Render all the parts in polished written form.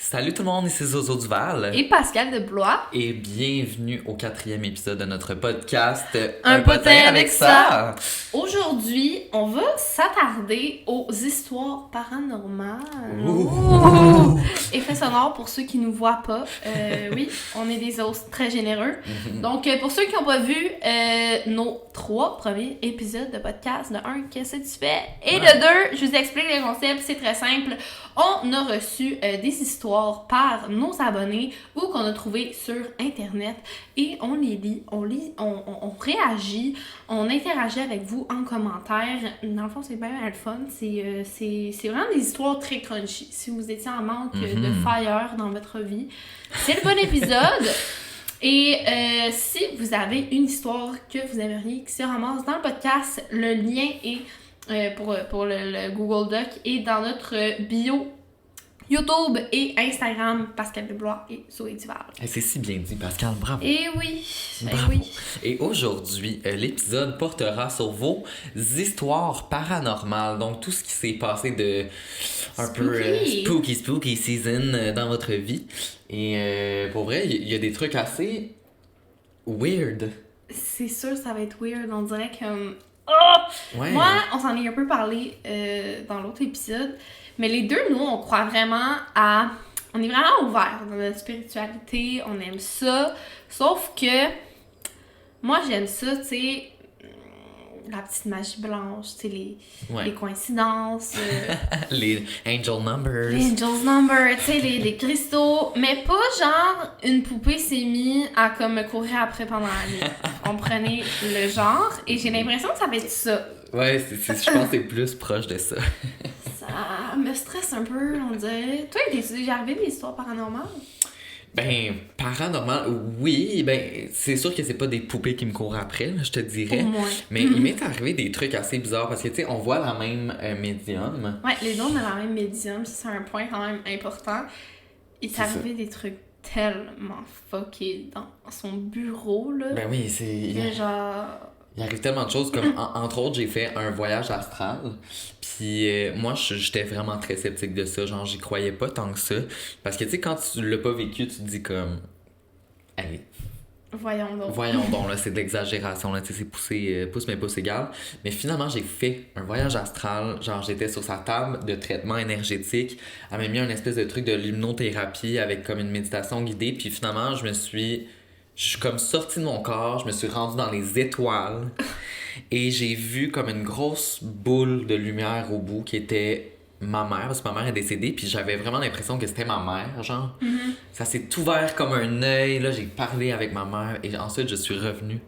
Salut tout le monde, ici Zozo Duval. Et Pascal de Blois. Et bienvenue au 4e épisode de notre podcast Un potin avec ça. Aujourd'hui, on va s'attarder aux histoires paranormales. Ouh. Effet sonore pour ceux qui nous voient pas. Oui, on est des os très généreux. Donc, pour ceux qui n'ont pas vu nos 3 premiers épisodes de podcast, de 1, qu'est-ce que tu fais? Et de 2, je vous explique le concept, c'est très simple. On a reçu des histoires par nos abonnés ou qu'on a trouvé sur Internet et on les lit, on réagit, on interagit avec vous en commentaire. Dans le fond, c'est bien le fun. C'est vraiment des histoires très crunchy. Si vous étiez en manque de fire dans votre vie, c'est le bon épisode. Et si vous avez une histoire que vous aimeriez qui se ramasse dans le podcast, le lien est pour le Google Doc est dans notre bio YouTube et Instagram, Pascal de Blois et Zoé Duval. C'est si bien dit, Pascal, bravo. Et oui, Bravo. oui. Et aujourd'hui, l'épisode portera sur vos histoires paranormales. Donc, tout ce qui s'est passé de un peu spooky season dans votre vie. Et pour vrai, il y a des trucs assez weird. C'est sûr, ça va être weird. On dirait que... Ouais. Moi, on s'en est un peu parlé dans l'autre épisode. Mais les deux, nous, on croit vraiment à... On est vraiment ouverts dans notre spiritualité. On aime ça. Sauf que... Moi, j'aime ça, tu sais... La petite magie blanche, tu sais, les coïncidences. Les angel numbers. Les angels numbers, tu sais, les cristaux. Mais pas genre, une poupée s'est mise à comme me courir après pendant la nuit. On prenait le genre et j'ai l'impression que ça va être ça. Ouais, je pense que c'est plus proche de ça. Ça me stresse un peu, on dirait. Toi, t'es déjà arrivé des histoires paranormales? Ben, paranormal, oui, ben, c'est sûr que c'est pas des poupées qui me courent après, là, je te dirais. Au moins. Mais il m'est arrivé des trucs assez bizarres parce que, tu sais, on voit la même médium. Ouais, les deux, on a la même médium, c'est un point quand même important. Il s'est arrivé des trucs tellement fuckés dans son bureau, là. Ben oui, c'est... genre... Il arrive tellement de choses, comme entre autres, j'ai fait un voyage astral, puis moi, j'étais vraiment très sceptique de ça, genre, j'y croyais pas tant que ça, parce que, tu sais, quand tu l'as pas vécu, tu te dis comme, hey, voyons donc, là, c'est de l'exagération, là, tu sais, c'est pouce mais pouce égal, mais finalement, j'ai fait un voyage astral, genre, j'étais sur sa table de traitement énergétique, elle m'a mis un espèce de truc de luminothérapie avec comme une méditation guidée, puis finalement, je suis comme sortie de mon corps, je me suis rendue dans les étoiles et j'ai vu comme une grosse boule de lumière au bout qui était ma mère, parce que ma mère est décédée, puis j'avais vraiment l'impression que c'était ma mère, genre. Ça s'est ouvert comme un œil, là, j'ai parlé avec ma mère et ensuite je suis revenue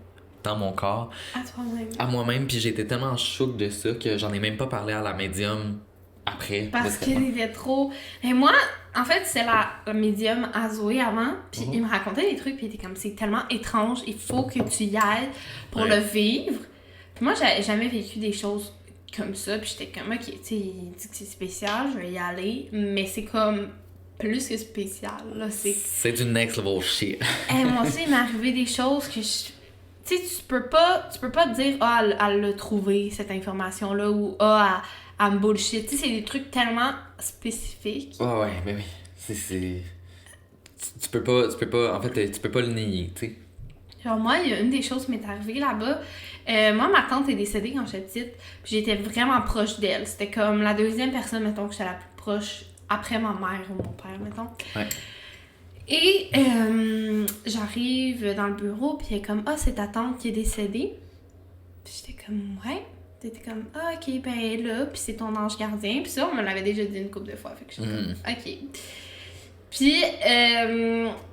dans mon corps. À toi-même. À moi-même, puis j'étais tellement choquée de ça que j'en ai même pas parlé à la médium après. Parce qu'il était trop... Et moi, en fait, c'est la médium à Zoé avant, puis il me racontait des trucs, puis il était comme, c'est tellement étrange, il faut que tu y ailles pour le vivre. Puis moi, j'avais jamais vécu des choses comme ça, puis j'étais comme, ok, tu sais, il dit que c'est spécial, je vais y aller, mais c'est comme plus que spécial, là, c'est du next level shit. Et moi aussi, il m'est arrivé des choses que je... Tu sais, tu peux pas te dire, elle l'a trouvé, cette information-là, ou elle me bullshit. Tu sais, c'est des trucs tellement spécifiques. Ouais, mais oui. C'est... Tu peux pas... En fait, tu peux pas le nier, tu sais. Genre, moi, il y a une des choses qui m'est arrivée là-bas. Moi, ma tante est décédée quand j'étais petite, puis j'étais vraiment proche d'elle. C'était comme la deuxième personne, mettons, que j'étais la plus proche après ma mère ou mon père, mettons. Ouais. Et j'arrive dans le bureau, puis elle est comme, c'est ta tante qui est décédée. Puis j'étais comme, ouais. T'étais comme, ok, ben là, puis c'est ton ange gardien. Puis ça, on me l'avait déjà dit une couple de fois. Fait que j'étais comme, ok. Puis là,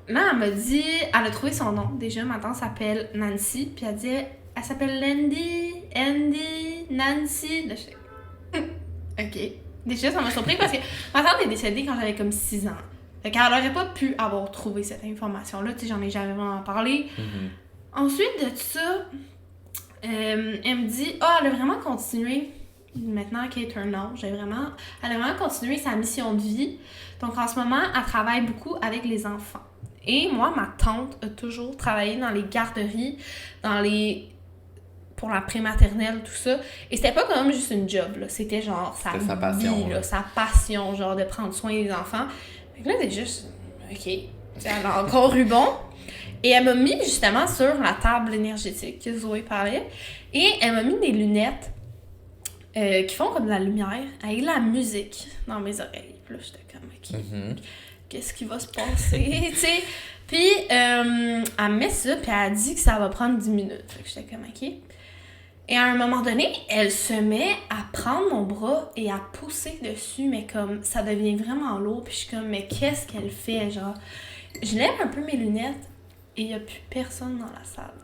elle m'a dit, elle a trouvé son nom. Déjà, ma tante s'appelle Nancy. Puis elle dit, elle s'appelle Andy, Nancy. Là, j'étais, ok. Déjà, ça m'a surpris parce que ma tante est décédée quand j'avais comme 6 ans. Fait qu'elle aurait pas pu avoir trouvé cette information-là. Tu sais, j'en ai jamais vraiment parlé. Ensuite de ça... elle me dit, elle a vraiment continué, maintenant qu'elle est un ange, elle a vraiment continué sa mission de vie. Donc en ce moment, elle travaille beaucoup avec les enfants. Et moi, ma tante a toujours travaillé dans les garderies, pour la prématernelle, tout ça. Et c'était pas comme juste une job, là. C'était genre sa passion, vie, là, sa passion, genre de prendre soin des enfants. Fait que là, t'es juste, OK. Elle a encore eu bon. Et elle m'a mis justement sur la table énergétique que Zoé parlait. Et elle m'a mis des lunettes qui font comme de la lumière avec de la musique dans mes oreilles. Puis là, j'étais comme, OK, qu'est-ce qui va se passer, tu sais? Puis, elle met ça, puis elle dit que ça va prendre 10 minutes. Fait que j'étais comme, OK. Et à un moment donné, elle se met à prendre mon bras et à pousser dessus, mais comme, ça devient vraiment lourd. Puis je suis comme, mais qu'est-ce qu'elle fait, genre? Je lève un peu mes lunettes et il n'y a plus personne dans la salle.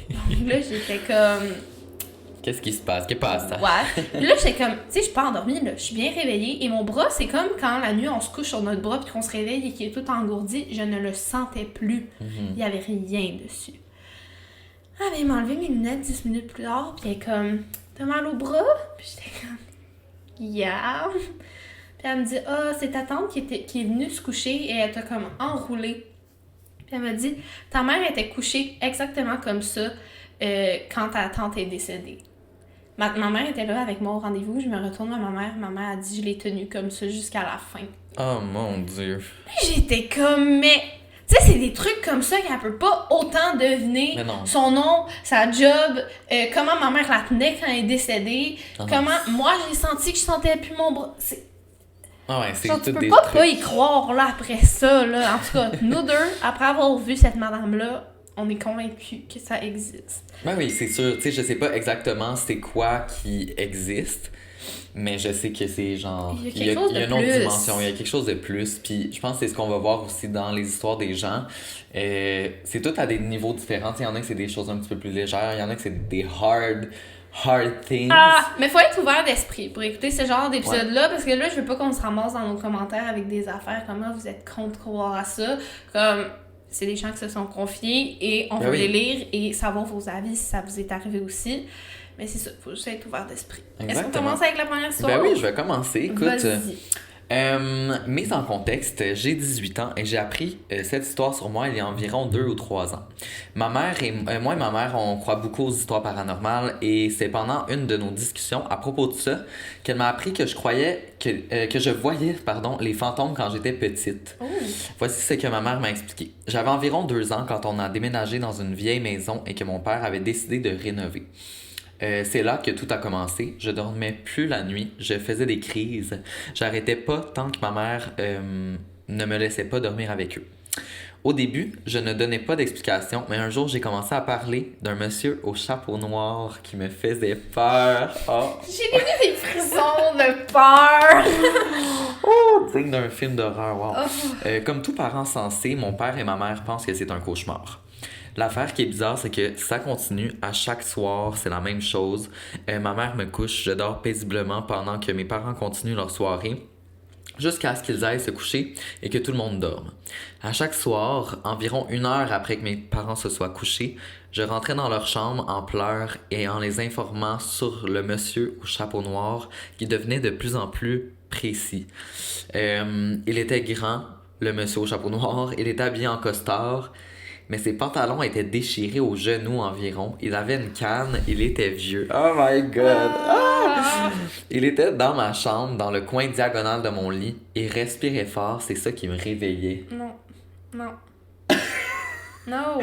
Donc là, j'étais comme... Qu'est-ce qui se passe? Qu'est-ce qui passe? Ouais. Puis là, j'étais comme, tu sais, je suis pas endormie, là. Je suis bien réveillée. Et mon bras, c'est comme quand la nuit, on se couche sur notre bras puis qu'on se réveille et qu'il est tout engourdi. Je ne le sentais plus. Il n'y avait rien dessus. Ah, ben, il m'a enlevé mes lunettes 10 minutes plus tard. Puis elle est comme, t'as mal au bras? Puis j'étais comme, yeah. Puis elle me dit, c'est ta tante qui est venue se coucher et elle t'a comme enroulée. Puis elle m'a dit, ta mère était couchée exactement comme ça quand ta tante est décédée. Ma mère était là avec moi au rendez-vous, je me retourne à ma mère a dit, je l'ai tenue comme ça jusqu'à la fin. Oh mon Dieu. Puis j'étais comme, mais... Tu sais, c'est des trucs comme ça qu'elle peut pas autant deviner son nom, sa job, comment ma mère la tenait quand elle est décédée, moi j'ai senti que je sentais plus mon bras. Ah ouais, c'est genre, tout tu peux des pas trucs. pas y croire là après ça, là. En tout cas, nous deux, après avoir vu cette madame-là, on est convaincus que ça existe. Ben oui, c'est sûr. Tu sais, je sais pas exactement c'est quoi qui existe, mais je sais que c'est genre... Il y a une autre dimension, il y a quelque chose de plus. Puis je pense que c'est ce qu'on va voir aussi dans les histoires des gens. C'est tout à des niveaux différents. Il y en a que c'est des choses un petit peu plus légères, il y en a que c'est des hard things. Ah, mais faut être ouvert d'esprit pour écouter ce genre d'épisode-là, parce que là, je veux pas qu'on se ramasse dans nos commentaires avec des affaires comme « vous êtes contre croire à ça », comme... C'est des gens qui se sont confiés et on veut les lire et savoir vos avis si ça vous est arrivé aussi. Mais c'est ça, il faut juste être ouvert d'esprit. Est-ce qu'on commence avec la première histoire? Ben oui, je vais commencer. Écoute, vas-y. mise en contexte, j'ai 18 ans et j'ai appris cette histoire sur moi il y a environ 2 ou 3 ans. Moi et ma mère, on croit beaucoup aux histoires paranormales et c'est pendant une de nos discussions à propos de ça qu'elle m'a appris que je voyais les fantômes quand j'étais petite. Oh. Voici ce que ma mère m'a expliqué. J'avais environ 2 ans quand on a déménagé dans une vieille maison et que mon père avait décidé de rénover. C'est là que tout a commencé. Je dormais plus la nuit, je faisais des crises. J'arrêtais pas tant que ma mère ne me laissait pas dormir avec eux. Au début, je ne donnais pas d'explication, mais un jour, j'ai commencé à parler d'un monsieur au chapeau noir qui me faisait peur. Oh. J'ai eu des frissons de peur! Digne d'un film d'horreur, wow. Comme tout parent sensé, mon père et ma mère pensent que c'est un cauchemar. L'affaire qui est bizarre, c'est que ça continue. À chaque soir, c'est la même chose. Ma mère me couche, je dors paisiblement pendant que mes parents continuent leur soirée, jusqu'à ce qu'ils aillent se coucher et que tout le monde dorme. À chaque soir, environ 1 heure après que mes parents se soient couchés, je rentrais dans leur chambre en pleurs et en les informant sur le monsieur au chapeau noir qui devenait de plus en plus précis. Il était grand, le monsieur au chapeau noir, il était habillé en costard, mais ses pantalons étaient déchirés aux genoux environ. Il avait une canne, il était vieux. Oh my God! Ah! Il était dans ma chambre, dans le coin diagonal de mon lit, et respirait fort, c'est ça qui me réveillait. Non. Non.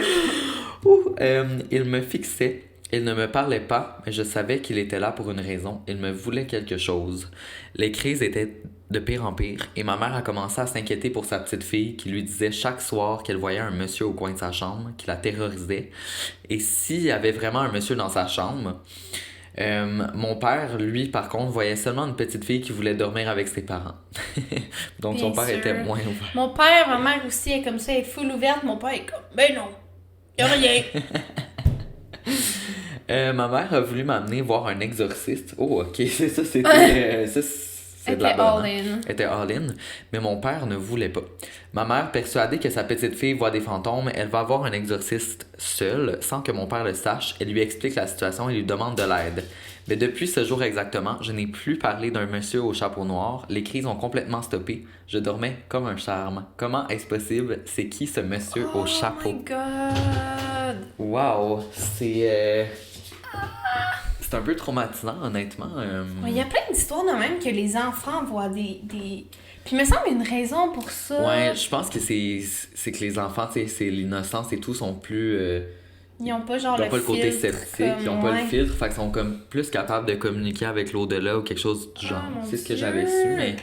Il me fixait. Il ne me parlait pas, mais je savais qu'il était là pour une raison. Il me voulait quelque chose. Les crises étaient de pire en pire, et ma mère a commencé à s'inquiéter pour sa petite fille qui lui disait chaque soir qu'elle voyait un monsieur au coin de sa chambre, qui la terrorisait. Et s'il y avait vraiment un monsieur dans sa chambre, mon père, lui, par contre, voyait seulement une petite fille qui voulait dormir avec ses parents. Donc Bien son père sûr. était moins ouvert. Mon père, ma mère aussi est comme ça, elle est full ouverte. Mon père est comme, ben non, y'a rien. Ma mère a voulu m'amener voir un exorciste. Oh, ok, c'est ça, c'était... c'est de la bonne. Elle était all-in, mais mon père ne voulait pas. Ma mère, persuadée que sa petite fille voit des fantômes, elle va voir un exorciste seule, sans que mon père le sache. Elle lui explique la situation et lui demande de l'aide. Mais depuis ce jour exactement, je n'ai plus parlé d'un monsieur au chapeau noir. Les crises ont complètement stoppé. Je dormais comme un charme. Comment est-ce possible? C'est qui ce monsieur au chapeau? Oh my God! Wow! C'est un peu traumatisant, honnêtement. Il y a plein d'histoires de même que les enfants voient des Puis il me semble une raison pour ça. Ouais, je pense que c'est que les enfants, tu sais, c'est l'innocence et tout, sont plus... Ils ont pas genre ils ont pas le côté filtre, sceptique, ils ont pas le filtre, fait qu'ils sont comme plus capables de communiquer avec l'au-delà ou quelque chose du genre. mon C'est ce que Dieu. j'avais su, mais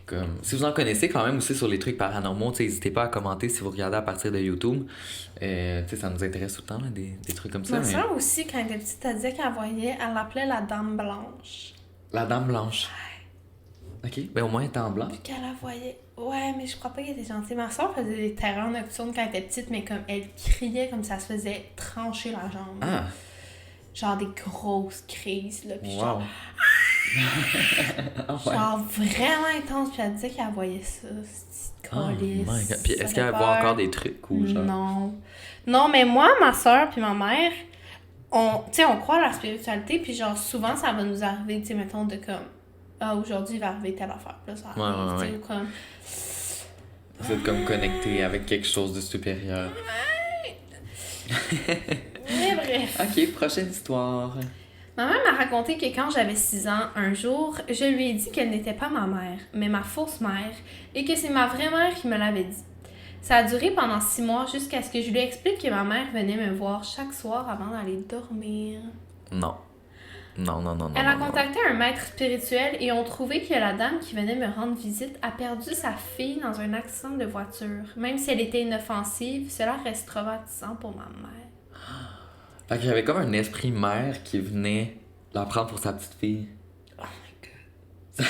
comme si vous en connaissez quand même aussi sur les trucs paranormaux, tu sais, n'hésitez pas à commenter si vous regardez à partir de YouTube. Tu sais, ça nous intéresse tout le temps, là, des trucs comme ça. Ma soeur aussi, quand elle était petite, elle disait qu'elle voyait, elle l'appelait la Dame Blanche. La Dame Blanche. Ok, ben au moins elle était en blanc. Puis qu'elle la voyait. Ouais, mais je crois pas qu'elle était gentille. Ma soeur faisait des terreurs nocturnes quand elle était petite, mais comme elle criait comme ça se faisait trancher la jambe. Ah, Genre des grosses crises, là. Puis wow. genre, Ah ouais. genre vraiment intense. Puis elle disait qu'elle voyait ça. C'était Oh calisse. my God. Puis Ça est-ce fait qu'elle peur. voit encore des trucs ou genre... Non. Non, mais moi, ma soeur puis ma mère, on croit à la spiritualité, puis genre souvent ça va nous arriver, tu sais, mettons, de comme, ah, aujourd'hui il va arriver telle affaire. Puis là, ça arrive, Ouais. tu sais, ou comme. Vous êtes comme connecté avec quelque chose de supérieur. Mais bref. Ok, prochaine histoire. Ma mère m'a raconté que quand j'avais 6 ans, un jour, je lui ai dit qu'elle n'était pas ma mère, mais ma fausse mère, et que c'est ma vraie mère qui me l'avait dit. Ça a duré pendant 6 mois jusqu'à ce que je lui explique que ma mère venait me voir chaque soir avant d'aller dormir. Non. Non. Elle a non. contacté un maître spirituel et ont trouvé que la dame qui venait me rendre visite a perdu sa fille dans un accident de voiture. Même si elle était inoffensive, cela reste traumatisant pour ma mère. Fait qu'il y avait comme un esprit mère qui venait la prendre pour sa petite fille. Oh my god.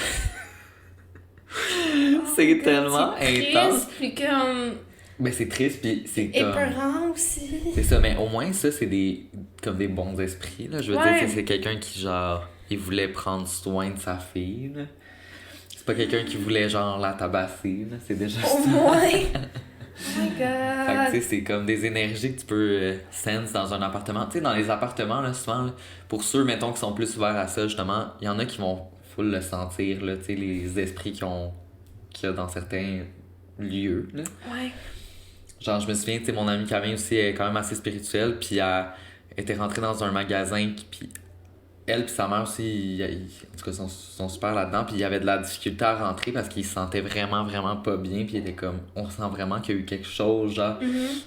C'est tellement C'est intense. triste, puis comme Mais c'est triste, puis c'est comme... épeurant aussi. C'est ça, mais au moins ça, c'est des comme des bons esprits, là. Je veux Ouais. dire, c'est quelqu'un qui, genre, il voulait prendre soin de sa fille, là. C'est pas quelqu'un qui voulait, genre, la tabasser, là. C'est déjà Au ça. moins. Oh my Fait que, tu sais, god. c'est comme des énergies que tu peux sense dans un appartement. Tu sais, dans les appartements, là, souvent, là, pour ceux, mettons, qui sont plus ouverts à ça, justement, il y en a qui vont full le sentir, là, tu sais, les esprits qu'il y a dans certains lieux, là. Ouais. Genre, je me souviens, tu sais, mon amie Camille aussi est quand même assez spirituelle, puis elle était rentrée dans un magasin, puis elle puis sa mère aussi, en tout cas, sont super là-dedans, puis il y avait de la difficulté à rentrer parce qu'ils se sentaient vraiment, vraiment pas bien, puis il était comme, on sent vraiment qu'il y a eu quelque chose, genre.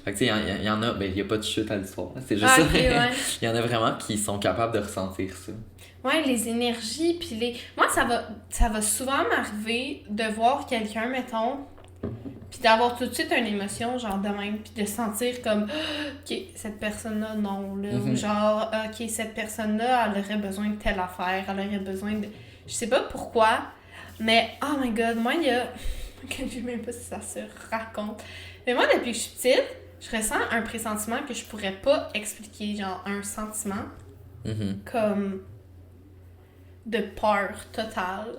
Fait que, tu sais, il y en a, ben, il y a pas de chute à l'histoire, là, c'est juste Ah, ça. ok, ouais. Il y en a vraiment qui sont capables de ressentir ça. Ouais, les énergies, puis les... Moi, ça va souvent m'arriver de voir quelqu'un, mettons, puis d'avoir tout de suite une émotion, genre de même, puis de sentir comme, ok, cette personne-là, non, là, ou genre, ok, cette personne-là, elle aurait besoin de telle affaire, elle aurait besoin de... Je sais pas pourquoi, mais, oh my god, moi, il y a... Je sais même pas si ça se raconte. Mais moi, depuis que je suis petite, je ressens un pressentiment que je pourrais pas expliquer, genre un sentiment comme de peur totale.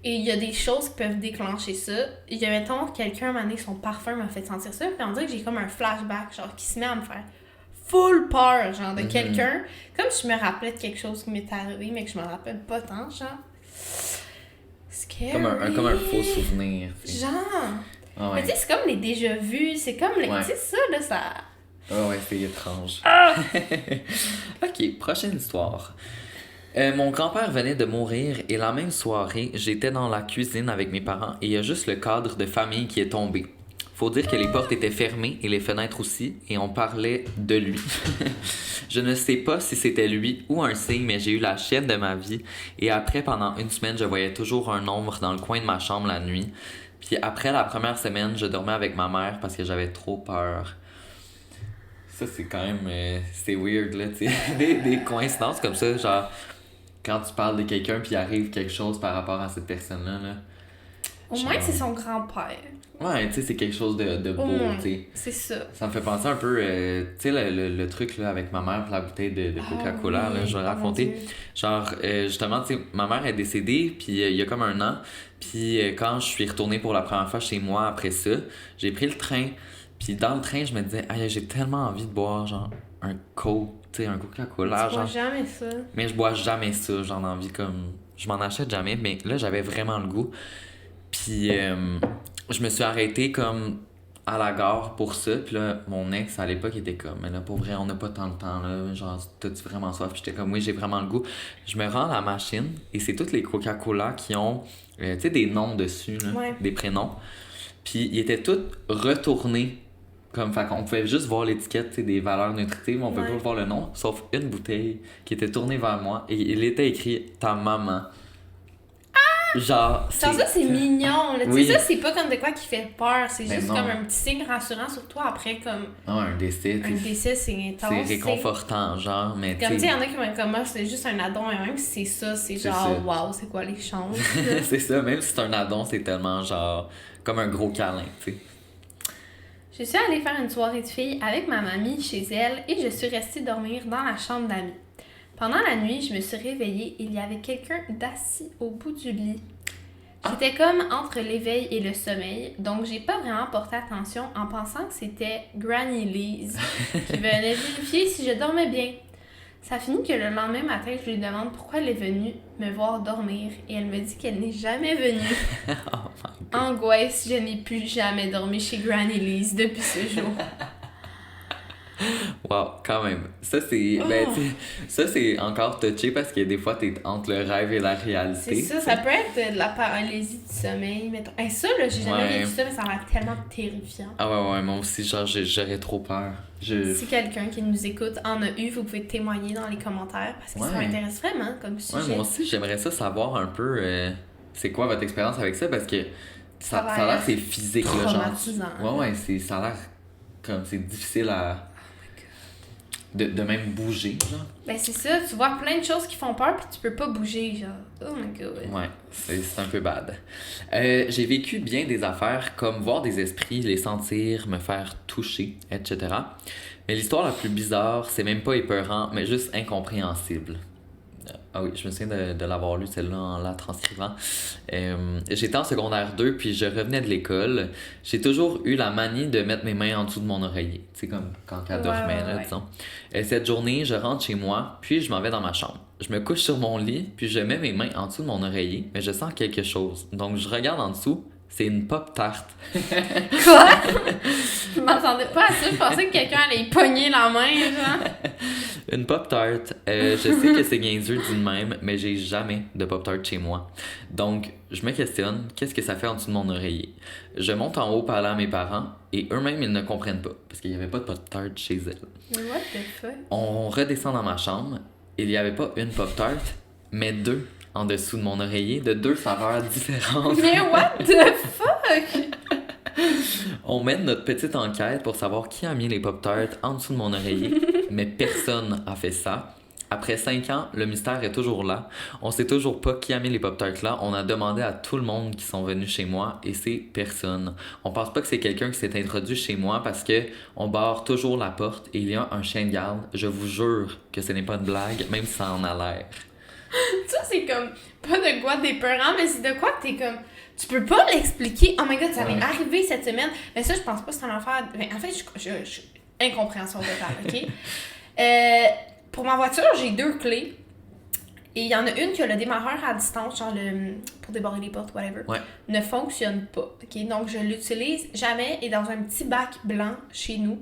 Et il y a des choses qui peuvent déclencher ça. Il y a, mettons, quelqu'un, un moment donné, son parfum m'a fait sentir ça, puis on dirait que j'ai comme un flashback, genre, qui se met à me faire full peur, genre, de quelqu'un. Comme si je me rappelais de quelque chose qui m'est arrivé, mais que je me rappelle pas tant, genre. Scary. Comme un faux souvenir, tu sais. Genre. Ah Mais ouais. tu sais, c'est comme les déjà-vus, c'est comme les... Ouais. Tu sais, ça, là, ça... Ah ouais, c'est étrange. Ok, prochaine histoire. Mon grand-père venait de mourir et la même soirée, j'étais dans la cuisine avec mes parents et il y a juste le cadre de famille qui est tombé. Faut dire que les portes étaient fermées et les fenêtres aussi et on parlait de lui. Je ne sais pas si c'était lui ou un signe, mais j'ai eu la chienne de ma vie et après, pendant une semaine, je voyais toujours un ombre dans le coin de ma chambre la nuit. Puis après la première semaine, je dormais avec ma mère parce que j'avais trop peur. Ça, c'est quand même... c'est weird, là, tu sais. Des coïncidences comme ça, genre... Quand tu parles de quelqu'un puis il arrive quelque chose par rapport à cette personne-là, là... Au moins, c'est son grand-père. Ouais, tu sais, c'est quelque chose de beau, moins, tu sais. c'est ça. Ça me fait penser un peu, tu sais, le truc, là, avec ma mère, la bouteille de Coca-Cola, oui. là, je vais Oh, mon raconter. Dieu. Genre, justement, tu sais, ma mère est décédée, puis il y a comme un an, puis quand je suis retournée pour la première fois chez moi après ça, j'ai pris le train, puis dans le train, je me disais, ah, j'ai tellement envie de boire, genre, un Coke, tu sais, un Coca-Cola, Tu vois genre. jamais ça. Mais je bois jamais ça, j'en ai envie comme... Je m'en achète jamais, mais là, j'avais vraiment le goût. Puis je me suis arrêtée comme à la gare pour ça. Puis là, mon ex, à l'époque, était comme, mais là, pour vrai, on n'a pas tant de temps, là. Genre, t'as-tu vraiment soif? Puis j'étais comme, oui, j'ai vraiment le goût. Je me rends à la machine et c'est toutes les Coca-Cola qui ont, tu sais, des noms dessus, là, Ouais. des prénoms. Puis ils étaient tous retournés. Comme, fait qu'on pouvait juste voir l'étiquette, tu sais, des valeurs nutritives, mais on pouvait Ouais. pas voir le nom, sauf une bouteille qui était tournée vers moi et il était écrit ta maman. Genre, Genre ça, c'est mignon. Là. Oui. Tu sais, ça, c'est pas comme de quoi qui fait peur. C'est Ben juste non. comme un petit signe rassurant sur toi. Après, comme Ah, un décès, un tu sais, décès, c'est intense. c'est réconfortant, genre, mais Comme tu sais, tu il y en a qui vont être comme moi, c'est juste un addon. Et même si c'est ça, c'est C'est genre, ça. waouh, c'est quoi les chances? c'est ça, même si c'est un addon, c'est tellement genre, comme un gros câlin, tu sais. Je suis allée faire une soirée de filles avec ma mamie chez elle et je suis restée dormir dans la chambre d'amis. Pendant la nuit, je me suis réveillée et il y avait quelqu'un d'assis au bout du lit. J'étais comme entre l'éveil et le sommeil, donc j'ai pas vraiment porté attention en pensant que c'était Granny Lise qui venait vérifier si je dormais bien. Ça finit que le lendemain matin, je lui demande pourquoi elle est venue me voir dormir et elle me dit qu'elle n'est jamais venue. Oh my God. Angoisse, je n'ai plus jamais dormi chez Granny Lise depuis ce jour. Wow, quand même. Ça, c'est. Ben, tu sais, ça, c'est encore touché parce que des fois, t'es entre le rêve et la réalité. C'est ça, ça peut être de la paralysie du sommeil, mettons. Hey, ça, là, j'ai jamais Ouais. vécu ça, mais ça a l'air tellement terrifiant. Ah ouais, moi aussi, genre, j'aurais trop peur. Si quelqu'un qui nous écoute en a eu, vous pouvez témoigner dans les commentaires parce que ça Ouais. m'intéresse vraiment comme sujet. Ouais, moi aussi, j'aimerais ça savoir un peu c'est quoi votre expérience avec ça parce que ça a l'air que c'est physique, là, genre. traumatisant. Ouais, ça a l'air comme c'est difficile à. De même bouger, genre. Ben c'est ça, tu vois plein de choses qui font peur puis tu peux pas bouger, genre. Oh my god. Ouais, c'est un peu bad. J'ai vécu bien des affaires comme voir des esprits, les sentir, me faire toucher, etc. Mais l'histoire la plus bizarre, c'est même pas épeurant, mais juste incompréhensible. Ah oui, je me souviens de l'avoir lu celle-là en la transcrivant. J'étais en secondaire 2, puis je revenais de l'école. J'ai toujours eu la manie de mettre mes mains en dessous de mon oreiller. Tu sais, comme quand elle dormait, là, disons. Cette journée, je rentre chez moi, puis je m'en vais dans ma chambre. Je me couche sur mon lit, puis je mets mes mains en dessous de mon oreiller, mais je sens quelque chose. Donc, je regarde en dessous, c'est une pop-tart. Quoi? Je m'attendais pas à ça, je pensais que quelqu'un allait y pogner la main, genre. Une Pop-Tart. Je sais que c'est niaiseux dit de même, mais j'ai jamais de Pop-Tart chez moi. Donc, je me questionne, qu'est-ce que ça fait en dessous de mon oreiller? Je monte en haut parler à mes parents, et eux-mêmes, ils ne comprennent pas, parce qu'il n'y avait pas de Pop-Tart chez elles. Mais what the fuck? On redescend dans ma chambre, il n'y avait pas une Pop-Tart, mais deux en dessous de mon oreiller, de deux saveurs différentes. Mais what the fuck? On mène notre petite enquête pour savoir qui a mis les Pop-Tarts en dessous de mon oreiller, mais personne a fait ça. Après 5 ans, le mystère est toujours là. On sait toujours pas qui a mis les Pop-Tarts là. On a demandé à tout le monde qui sont venus chez moi et c'est personne. On pense pas que c'est quelqu'un qui s'est introduit chez moi parce que on barre toujours la porte et il y a un chien de garde. Je vous jure que ce n'est pas une blague, même si ça en a l'air. Ça, c'est comme pas de quoi d'épeurant, mais c'est de quoi que t'es comme. Tu peux pas l'expliquer. Oh my god, ça m'est arrivé cette semaine. Mais ça, je pense pas que c'est un affaire. Mais en fait, je incompréhension totale, ok? Pour ma voiture, j'ai 2 clés. Et il y en a une que le démarreur à distance, genre pour débarrer les portes, whatever, ne fonctionne pas. Ok? Donc, je l'utilise jamais et dans un petit bac blanc chez nous.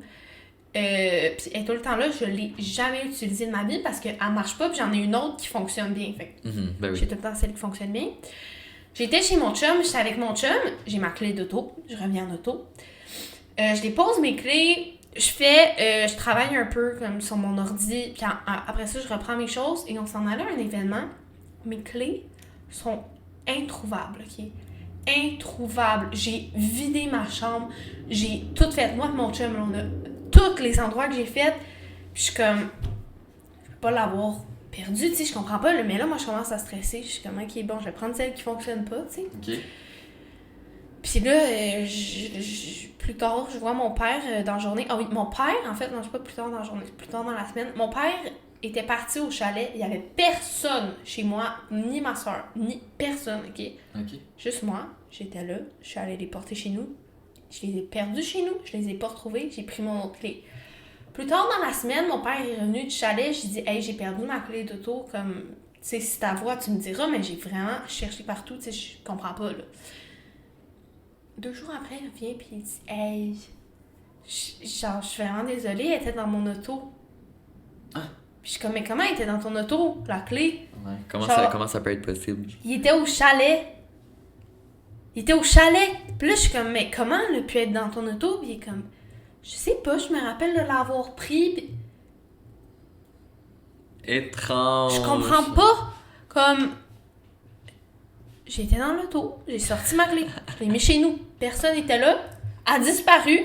Puis elle est tout le temps là, je l'ai jamais utilisée de ma vie parce qu'elle marche pas, puis j'en ai une autre qui fonctionne bien. Fait que Ben oui. j'ai tout le temps celle qui fonctionne bien. J'étais chez mon chum, j'étais avec mon chum, j'ai ma clé d'auto, je reviens en auto. Je dépose mes clés, je travaille un peu comme sur mon ordi, puis après ça, je reprends mes choses et on s'en allait à un événement. Mes clés sont introuvables, ok? Introuvables. J'ai vidé ma chambre, j'ai tout fait. Moi et mon chum, là, on a tous les endroits que j'ai fait, puis je suis comme, je peux pas l'avoir perdu, tu sais, je comprends pas, mais là, moi, je commence à stresser, je suis comme, ok, bon, je vais prendre celle qui fonctionne pas, tu sais. Ok. Puis là, plus tard, je vois mon père dans la journée. Ah oui, mon père, en fait, non, c'est pas plus tard dans la journée, c'est plus tard dans la semaine. Mon père était parti au chalet, il y avait personne chez moi, ni ma soeur, ni personne, ok? Ok. Juste moi, j'étais là, je suis allée les porter chez nous. Je les ai perdus chez nous, je les ai pas retrouvés, j'ai pris mon autre clé. Plus tard dans la semaine, mon père est revenu du chalet, j'ai dit « Hey, j'ai perdu ma clé d'auto, comme, tu sais, si c'est ta voix, tu me diras, mais j'ai vraiment cherché partout, tu sais, je comprends pas, là. » Puis là, il est revenu, il dit « Hey, j'ai perdu ma clé d'auto, comme, tu sais, si ta voix, tu me diras, mais j'ai vraiment cherché partout, tu sais, je comprends pas, là. » Puis là, il est revenu, il dit « Hey, j'ai perdu ma clé d'auto, comme, tu sais, si ta voix, tu me diras, mais j'ai vraiment cherché partout, tu sais, je comprends pas, là. » 2 jours après, il revient puis il dit « Hey, genre, je suis vraiment désolée, elle était dans mon auto. » Ah. Puis je suis comme « Mais comment elle était dans ton auto? La clé? » Ouais. Comment ça peut être possible? Il était au chalet. Il était au chalet. Puis là, je suis comme « Mais comment elle a pu être dans ton auto? » Puis il est comme « Je sais pas, je me rappelle de l'avoir pris. » Puis Étrange. je comprends pas. Comme... J'étais dans l'auto, j'ai sorti ma clé, je l'ai mis chez nous. Personne n'était là. Elle a disparu.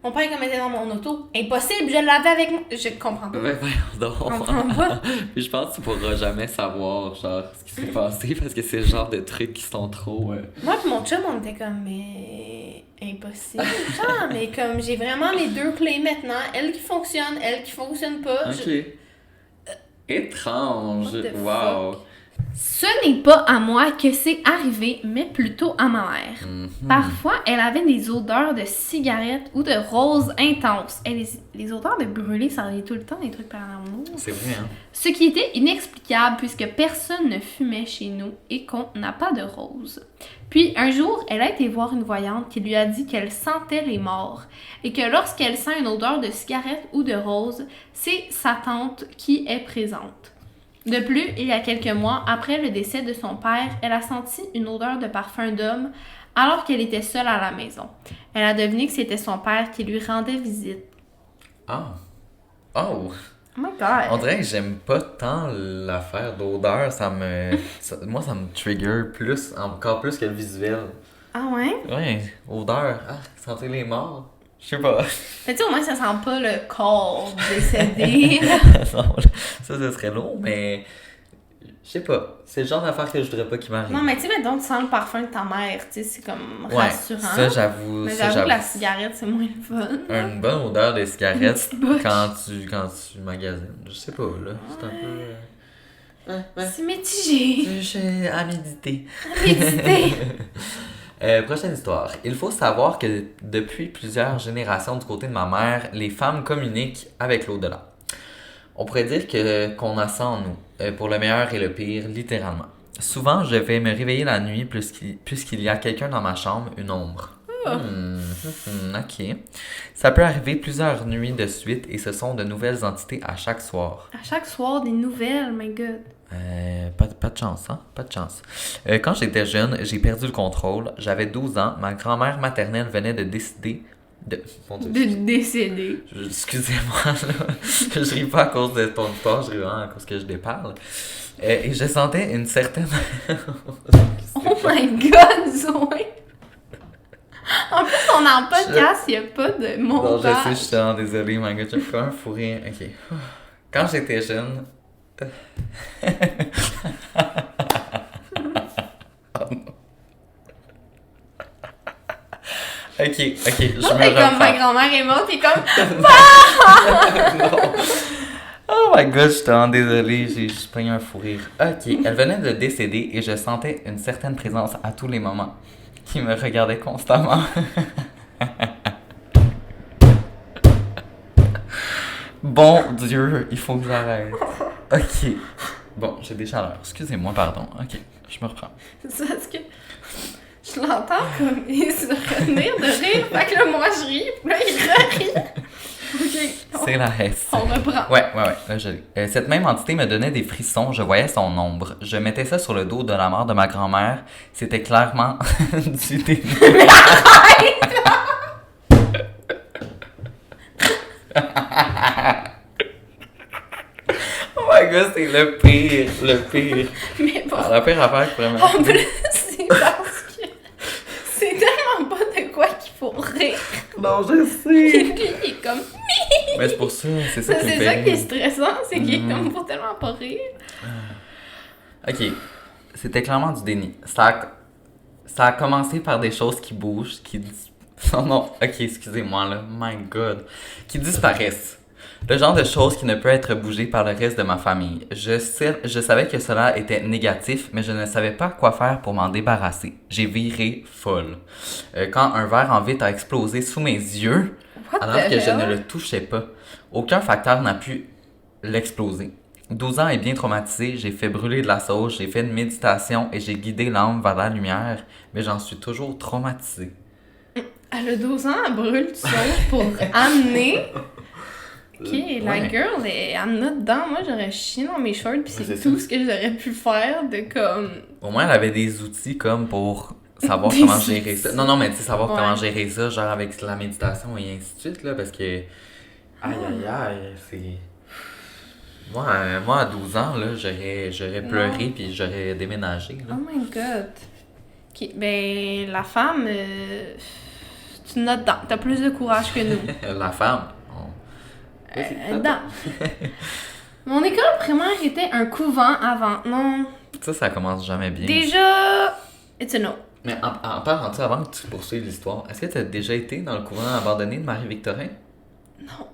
Mon père comme était dans mon auto. Impossible, je l'avais avec moi. Je comprends pas. Ouais, voyons donc. Je comprends pas. Puis je pense que tu pourras jamais savoir, genre, ce qui s'est passé parce que c'est le genre de trucs qui sont trop. Moi et mon chum, on était comme, mais impossible. Genre, mais comme j'ai vraiment les 2 clés maintenant. Elle qui fonctionne pas. Ok. Étrange. What the Wow. Ce n'est pas à moi que c'est arrivé, mais plutôt à ma mère. Mhm. Parfois, elle avait des odeurs de cigarettes ou de roses intenses. Et les odeurs de brûlés, ça revient tout le temps, des trucs paranormaux. C'est vrai, hein? Ce qui était inexplicable puisque personne ne fumait chez nous et qu'on n'a pas de roses. Puis un jour, elle a été voir une voyante qui lui a dit qu'elle sentait les morts et que lorsqu'elle sent une odeur de cigarette ou de rose, c'est sa tante qui est présente. De plus, il y a quelques mois, après le décès de son père, elle a senti une odeur de parfum d'homme alors qu'elle était seule à la maison. Elle a deviné que c'était son père qui lui rendait visite. Ah. Oh. Oh my god! On dirait que j'aime pas tant l'affaire d'odeur. Moi, ça me trigger plus, encore plus que le visuel. Ah ouais? Ouais, odeur. Ah, sentir les morts. Je sais pas. Mais tu sais, au moins, ça sent pas le corps décédé. Non, ça serait lourd, mais je sais pas. C'est le genre d'affaire que je voudrais pas qu'il m'arrive. Non, mais tu sais, mettons, tu sens le parfum de ta mère, tu sais, c'est comme Ouais, rassurant. ça, j'avoue. Mais ça, j'avoue que la cigarette, c'est moins le fun. Une bonne odeur de Une cigarette petite bouche. quand tu magasines. Je sais pas, là. C'est un peu. Ouais. C'est mitigé. J'ai à méditer. Méditer. Prochaine histoire. Il faut savoir que depuis plusieurs générations du côté de ma mère, les femmes communiquent avec l'au-delà. On pourrait dire qu'on a ça en nous, pour le meilleur et le pire, littéralement. Souvent, je vais me réveiller la nuit puisqu'il y a quelqu'un dans ma chambre, une ombre. Ok. Ça peut arriver plusieurs nuits de suite et ce sont de nouvelles entités à chaque soir. À chaque soir, des nouvelles, my god. Pas de chance, hein? Pas de chance. Quand j'étais jeune, j'ai perdu le contrôle. J'avais 12 ans. Ma grand-mère maternelle venait de décider Mon Dieu, De décéder. Excusez-moi, là. Je ris pas à cause de ton histoire, je ris vraiment à cause que je déparle. Et je sentais une certaine... Oh my god, Zoé! En plus, on est en podcast, il n'y a pas de Non, je montage. sais, je suis tellement désolée, my god, j'ai fait un fou rire. Ok. Quand j'étais jeune... Oh non. Ok, je Non, me c'est comme ma reprends. grand-mère est morte, t'es comme... Non. Oh my god, je suis tellement désolée, j'ai juste pris un fou rire. Ok, elle venait de décéder et je sentais une certaine présence à tous les moments qui me regardait constamment. Bon Dieu, il faut que j'arrête. Ok. Bon, j'ai des chaleurs. Excusez-moi, pardon. Ok, je me reprends. C'est parce que je l'entends comme il se retenir de rire. Fait que là, moi, je ris, puis là, il rit. Ok, C'est la S. on reprend. Ouais, là, je l'ai. Cette même entité me donnait des frissons, je voyais son ombre. Je mettais ça sur le dos de la mort de ma grand-mère. C'était clairement du déni. Oh my god, c'est le pire, le pire. Mais bon, La pire affaire, vraiment. en plus, c'est parce que c'est tellement pas de quoi qu'il faut rire. Non, je Puis sais. lui, il est comme... Mais c'est pour ça, c'est ça qui me C'est fait ça qui est rire. stressant, c'est qu'il est comme pour tellement pas rire. Ok, c'était clairement du déni. Ça a commencé par des choses qui bougent, qui... Non, ok, excusez-moi là, my god. Qui disparaissent. Le genre de choses qui ne peut être bougé par le reste de ma famille. Je savais que cela était négatif, mais je ne savais pas quoi faire pour m'en débarrasser. J'ai viré folle. Quand un verre en vitre a explosé sous mes yeux, What alors the que je hell? ne le touchais pas, aucun facteur n'a pu l'exploser. 12 ans et bien traumatisé, j'ai fait brûler de la sauge, j'ai fait une méditation et j'ai guidé l'âme vers la lumière, mais j'en suis toujours traumatisé. Elle a 12 ans, elle brûle du sauge pour amener. Ok, la Ouais. girl est amenée dedans. Moi, j'aurais chié dans mes shorts, puis Ouais, c'est c'est tout ça. ce que j'aurais pu faire de comme. Au moins, elle avait des outils comme pour savoir Des comment outils. gérer ça. Non, mais tu sais, savoir Ouais. comment gérer ça, genre avec la méditation et ainsi de suite, là, parce que. Aïe, c'est. Moi, à 12 ans, là, j'aurais pleuré puis j'aurais déménagé, là. Oh my god. Ok, ben, la femme, tu notes dedans. T'as plus de courage que nous. La femme. Dedans. Mon école primaire était un couvent avant. Non. Ça commence jamais bien. Déjà, it's a no. Mais en parlant de ça, avant que tu poursuives l'histoire, est-ce que tu as déjà été dans le couvent abandonné de Marie-Victorin? Non.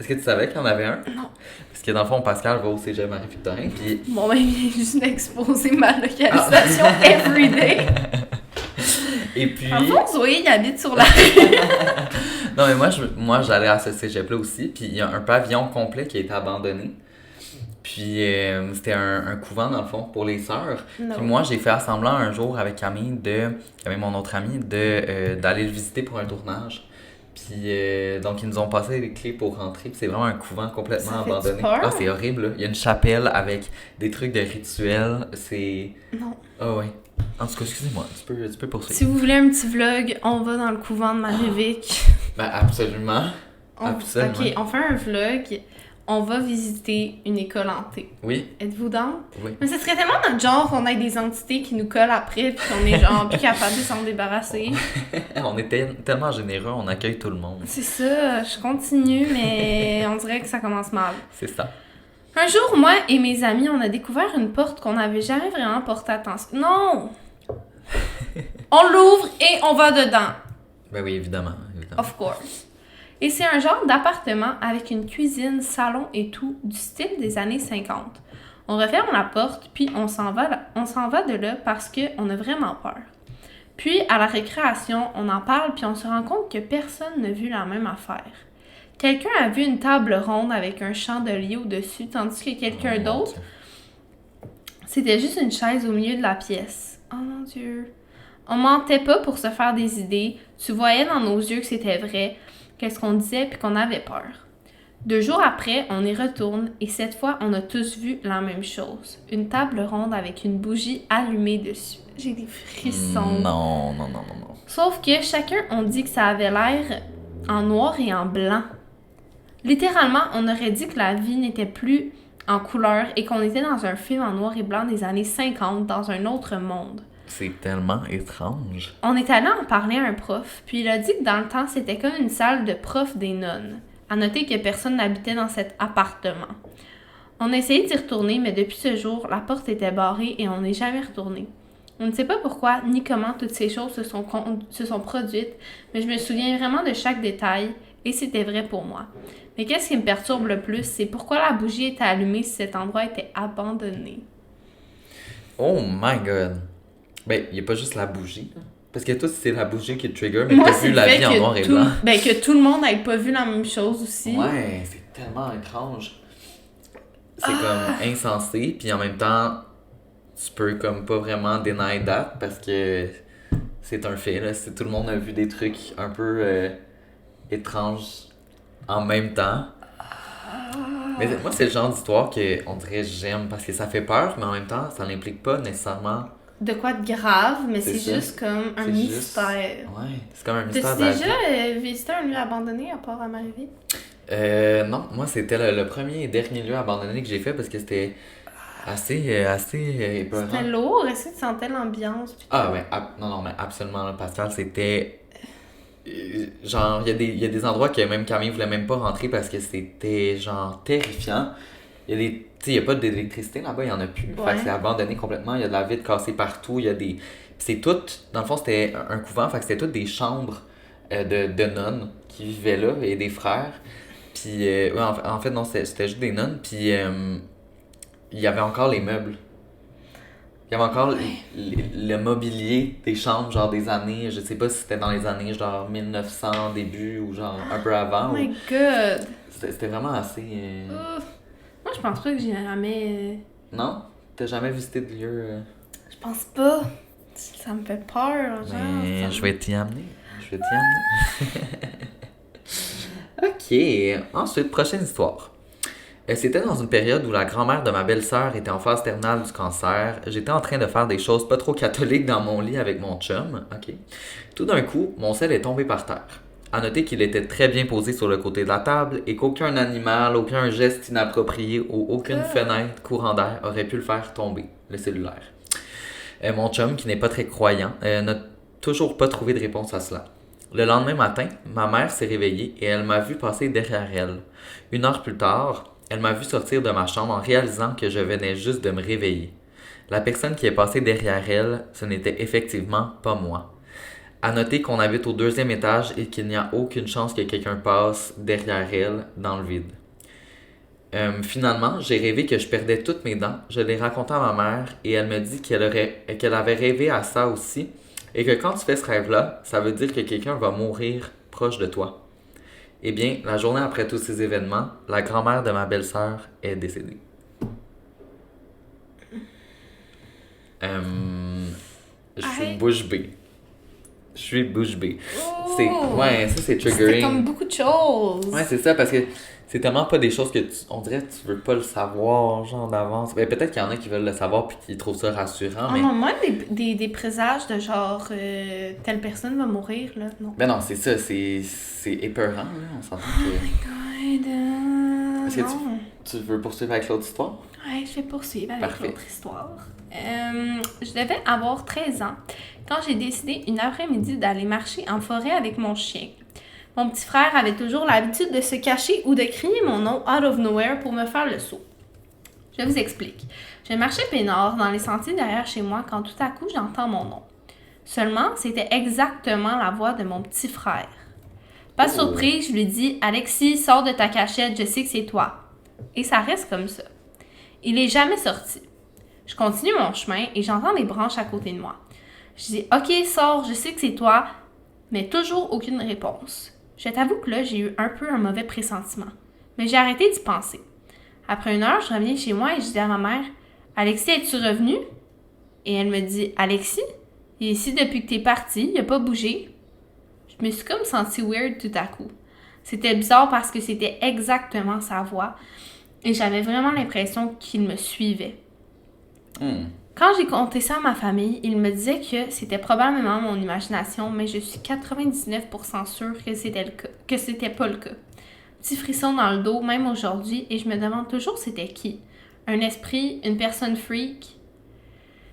Est-ce que tu savais qu'il y en avait un? Non. Parce que dans le fond, Pascal va au cégep Marie-Victorin, puis... Bon, ben, il vient juste d'exposer ma localisation everyday. Et puis... En fond, Zoé, il habite sur la rue. Non, mais moi j'allais à ce cégep-là aussi, puis il y a un pavillon complet qui a été abandonné. Puis c'était un couvent, dans le fond, pour les sœurs. Non. Puis moi, j'ai fait assemblant un jour avec Camille, avec mon autre ami, d'aller le visiter pour un tournage. Puis donc, ils nous ont passé les clés pour rentrer. Puis c'est vraiment un couvent complètement Ça fait-tu abandonné. peur? Ah, c'est horrible, là. Il y a une chapelle avec des trucs de rituels. C'est... Non. Ah ouais. En tout cas, excusez-moi, tu peux poursuivre. Si vous voulez un petit vlog, on va dans le couvent de Marie-Vic. Ben, absolument. Absolument. Ok, on fait un vlog. On va visiter une école hantée. Oui, Êtes-vous down? oui. Mais ce serait tellement notre genre qu'on ait des entités qui nous collent après puis qu'on est genre plus capable de s'en débarrasser. On est tellement généreux, on accueille tout le monde. C'est ça, je continue, mais on dirait que ça commence mal. C'est ça. Un jour, moi et mes amis, on a découvert une porte qu'on n'avait jamais vraiment porté attention. Non! On l'ouvre et on va dedans. Ben oui, évidemment. Of course. Et c'est un genre d'appartement avec une cuisine, salon et tout, du style des années 50. On referme la porte, puis on s'en va de là parce qu'on a vraiment peur. Puis, à la récréation, on en parle, puis on se rend compte que personne n'a vu la même affaire. Quelqu'un a vu une table ronde avec un chandelier au-dessus, tandis que quelqu'un d'autre, c'était juste une chaise au milieu de la pièce. Oh mon Dieu. On mentait pas pour se faire des idées. Tu voyais dans nos yeux que c'était vrai, qu'est-ce qu'on disait, puis qu'on avait peur. 2 jours après, on y retourne et cette fois, on a tous vu la même chose. Une table ronde avec une bougie allumée dessus. J'ai des frissons. Non. Sauf que chacun, on dit que ça avait l'air en noir et en blanc. Littéralement, on aurait dit que la vie n'était plus en couleur et qu'on était dans un film en noir et blanc des années 50 dans un autre monde. C'est tellement étrange. On est allé en parler à un prof, puis il a dit que dans le temps, c'était comme une salle de prof des nonnes. À noter que personne n'habitait dans cet appartement. On a essayé d'y retourner, mais depuis ce jour, la porte était barrée et on n'est jamais retourné. On ne sait pas pourquoi ni comment toutes ces choses se sont produites, mais je me souviens vraiment de chaque détail et c'était vrai pour moi. Mais qu'est-ce qui me perturbe le plus, c'est pourquoi la bougie était allumée si cet endroit était abandonné. Oh my god. Ben, il n'y a pas juste la bougie, là. Parce que toi, c'est la bougie qui te trigger, mais Moi, t'as c'est vu le la fait vie en que noir et blanc. Ben, que tout le monde n'ait pas vu la même chose aussi. Ouais, c'est tellement étrange. C'est comme insensé, puis en même temps, tu peux comme pas vraiment deny that parce que c'est un fait, là. Tout le monde a vu des trucs un peu étranges en même temps. Mais moi, c'est le genre d'histoire que on dirait j'aime parce que ça fait peur, mais en même temps, ça n'implique pas nécessairement. De quoi de grave, mais C'est c'est ça. juste comme un C'est mystère. juste- Ouais, c'est comme un mystère T'as-tu de la vie. déjà visité un lieu abandonné à part à Marieville? Non, moi c'était le premier et dernier lieu abandonné que j'ai fait parce que c'était assez épeurant. C'était lourd, est-ce que tu sentais l'ambiance? Puis Ah tout? ouais, non, mais absolument, là, Pascal, c'était... genre, il y a des endroits que même Camille voulait même pas rentrer parce que c'était, genre, terrifiant. Il y a des... Tu sais, il y a pas d'électricité là-bas, il y en a plus. Fait Ouais. que c'est abandonné complètement, il y a de la vitre cassée partout, il y a des... Puis c'est tout... Dans le fond, c'était un couvent, fait que c'était toutes des chambres de nonnes qui vivaient là et des frères. Puis, ouais, en fait, non, c'était juste des nonnes, puis il y avait encore les meubles. Il y avait encore le mobilier des chambres, genre des années, je sais pas si c'était dans les années genre 1900 début ou genre un peu avant. Oh my ou- god! C'était vraiment assez... Ouf. Moi, je pense pas que j'ai jamais... Non? T'as jamais visité de lieu... Je pense pas. Ça me fait peur, genre. Mais ça je me- vais t'y amener. Je vais t'y amener. OK. Ensuite, prochaine histoire. C'était dans une période où la grand-mère de ma belle-sœur était en phase terminale du cancer. J'étais en train de faire des choses pas trop catholiques dans mon lit avec mon chum. OK. Tout d'un coup, mon sel est tombé par terre. À noter qu'il était très bien posé sur le côté de la table et qu'aucun animal, aucun geste inapproprié ou aucune fenêtre, courant d'air aurait pu le faire tomber, le cellulaire. Mon chum, qui n'est pas très croyant, n'a toujours pas trouvé de réponse à cela. Le lendemain matin, ma mère s'est réveillée et elle m'a vu passer derrière elle. 1 heure plus tard, elle m'a vu sortir de ma chambre en réalisant que je venais juste de me réveiller. La personne qui est passée derrière elle, ce n'était effectivement pas moi. À noter qu'on habite au 2e étage et qu'il n'y a aucune chance que quelqu'un passe derrière elle dans le vide. Finalement, j'ai rêvé que je perdais toutes mes dents. Je l'ai raconté à ma mère et elle me dit qu'elle avait rêvé à ça aussi et que quand tu fais ce rêve-là, ça veut dire que quelqu'un va mourir proche de toi. Eh bien, la journée après tous ces événements, la grand-mère de ma belle-sœur est décédée. Je suis bouche bée. Je suis bouche bée. Ouais, ça c'est triggering. C'est comme beaucoup de choses. Ouais, c'est ça, parce que c'est tellement pas des choses que on dirait que tu veux pas le savoir, genre d'avance. Ben, peut-être qu'il y en a qui veulent le savoir puis qui trouvent ça rassurant, mais... Non, moi, des présages de genre, telle personne va mourir, là, non. Ben non, c'est ça, c'est épeurant, là, on s'entend que... Oh my god, Est-ce que tu veux poursuivre avec l'autre histoire? Ouais, je vais poursuivre avec Parfait. l'autre histoire. Je devais avoir 13 ans quand j'ai décidé une après-midi d'aller marcher en forêt avec mon chien. Mon petit frère avait toujours l'habitude de se cacher ou de crier mon nom out of nowhere pour me faire le saut. Je vous explique. Je marchais peinard dans les sentiers derrière chez moi quand tout à coup j'entends mon nom. Seulement, c'était exactement la voix de mon petit frère. Pas surpris, je lui dis « Alexis, sors de ta cachette, je sais que c'est toi. » Et ça reste comme ça. Il est jamais sorti. Je continue mon chemin et j'entends des branches à côté de moi. Je dis « Ok, sors, je sais que c'est toi. » Mais toujours aucune réponse. Je t'avoue que là, j'ai eu un peu un mauvais pressentiment. Mais j'ai arrêté d'y penser. Après 1 heure, je reviens chez moi et je dis à ma mère « Alexis, es-tu revenu? » Et elle me dit « Alexis, il est ici depuis que t'es parti, il a pas bougé. » Je me suis comme sentie weird tout à coup. C'était bizarre parce que c'était exactement sa voix et j'avais vraiment l'impression qu'il me suivait. Quand j'ai conté ça à ma famille, ils me disaient que c'était probablement mon imagination, mais je suis 99% sûre que c'était pas le cas. Petit frisson dans le dos, même aujourd'hui, et je me demande toujours c'était qui. Un esprit, une personne freak.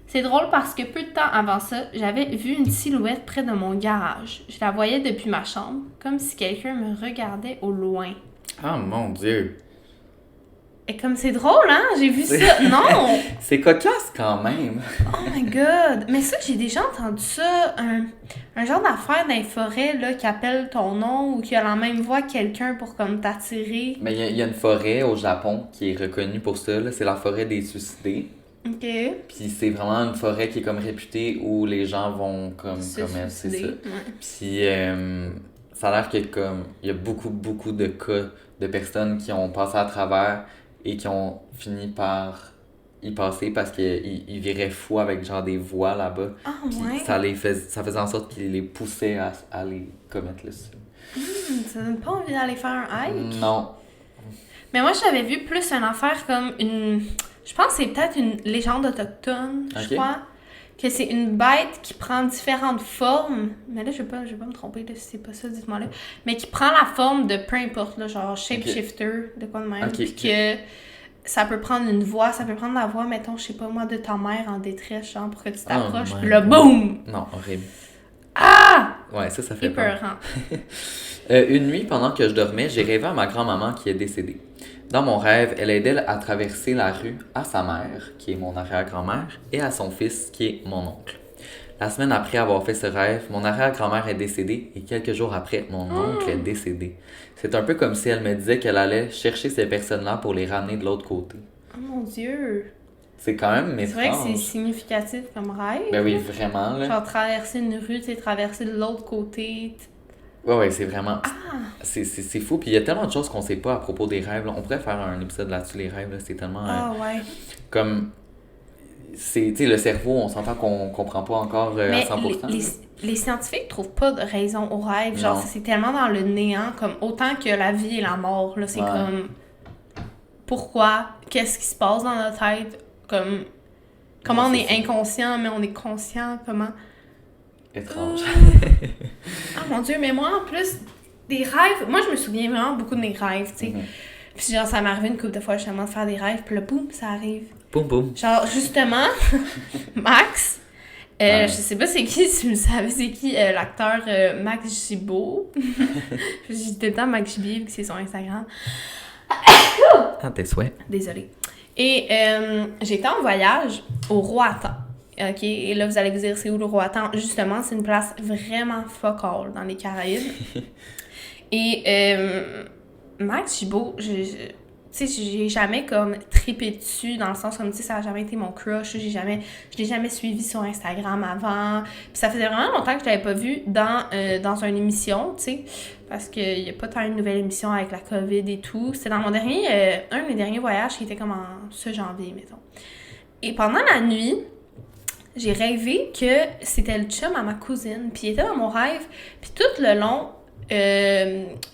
C'est drôle parce que peu de temps avant ça, j'avais vu une silhouette près de mon garage. Je la voyais depuis ma chambre, comme si quelqu'un me regardait au loin. Ah mon Dieu! Et comme c'est drôle, hein? J'ai vu ça. Non! C'est cocasse quand même! Oh my god! Mais ça, j'ai déjà entendu ça. Un genre d'affaire dans les forêts, là, qui appelle ton nom ou qui a la même voix que quelqu'un pour comme t'attirer. Mais il y a une forêt au Japon qui est reconnue pour ça, là. C'est la forêt des suicidés. OK. Puis c'est vraiment une forêt qui est comme réputée où les gens vont comme commettre, c'est ça. Ouais. Puis ça a l'air que comme il y a beaucoup de cas de personnes qui ont passé à travers et qui ont fini par y passer parce qu'ils viraient fous avec genre des voix là-bas. Ah Puis ouais? ça faisait en sorte qu'ils les poussaient à aller commettre le suicide. Ça donne pas envie d'aller faire un hike? Non. Mais moi, j'avais vu plus une affaire comme une... Je pense que c'est peut-être une légende autochtone, je crois. Que c'est une bête qui prend différentes formes. Mais là, je vais pas me tromper, là, si c'est pas ça, dites-moi là. Mais qui prend la forme de peu importe, là, genre shapeshifter, de quoi de même. Puis que ça peut prendre une voix, ça peut prendre la voix, mettons, je sais pas moi, de ta mère en détresse, genre, pour que tu t'approches. Puis là, boum! Non, horrible. Ah! Ouais, ça fait peur. Épeurant. Une nuit, pendant que je dormais, j'ai rêvé à ma grand-maman qui est décédée. Dans mon rêve, elle aidait à traverser la rue à sa mère, qui est mon arrière-grand-mère, et à son fils, qui est mon oncle. La semaine après avoir fait ce rêve, mon arrière-grand-mère est décédée et quelques jours après, mon oncle est décédé. C'est un peu comme si elle me disait qu'elle allait chercher ces personnes-là pour les ramener de l'autre côté. Oh mon Dieu! C'est quand même étrange. C'est vrai que c'est significatif comme rêve. Ben oui, vraiment. Là. Genre traverser une rue, tu sais, traverser de l'autre côté. Ouais, c'est vraiment... C'est fou. Puis il y a tellement de choses qu'on sait pas à propos des rêves. Là. On pourrait faire un épisode là-dessus, les rêves. Là. C'est tellement... Ouais. Comme... Tu sais, le cerveau, on s'entend qu'on comprend pas encore à 100%. les scientifiques trouvent pas de raison au rêve. Genre, Non. c'est tellement dans le néant, comme autant que la vie et la mort. Là, c'est Ouais. comme... Pourquoi? Qu'est-ce qui se passe dans notre tête? Comme... Comment Ouais, on c'est est ça. inconscient, mais on est conscient? Comment... Étrange. Ah mon Dieu, mais moi, en plus, des rêves... Moi, je me souviens vraiment beaucoup de mes rêves, tu sais. Mhm. Puis genre, ça m'est arrivé une couple de fois, justement, de faire des rêves, puis là, boum, ça arrive. Boum, boum. Genre, justement, Max, Ouais. je sais pas c'est qui, si vous le savez, c'est qui l'acteur Max Gibault. Je dis tout le temps Max Gibault, c'est son Instagram. Ah, tes souhaits. Désolée. Et j'étais en voyage au Roatan. OK? Et là, vous allez vous dire, c'est où le Roatan? Justement, c'est une place vraiment fuck all dans les Caraïbes. Et Max Gibault, tu sais, j'ai jamais comme trippé dessus, dans le sens comme, tu sais, ça a jamais été mon crush. Je l'ai jamais suivi sur Instagram avant. Puis ça faisait vraiment longtemps que je l'avais pas vu dans une émission, tu sais, parce qu'il y a pas tant une nouvelle émission avec la COVID et tout. C'était dans mon dernier, un de mes derniers voyages qui était comme en ce janvier, mettons. Et pendant la nuit, j'ai rêvé que c'était le chum à ma cousine, puis il était dans mon rêve, puis tout le long,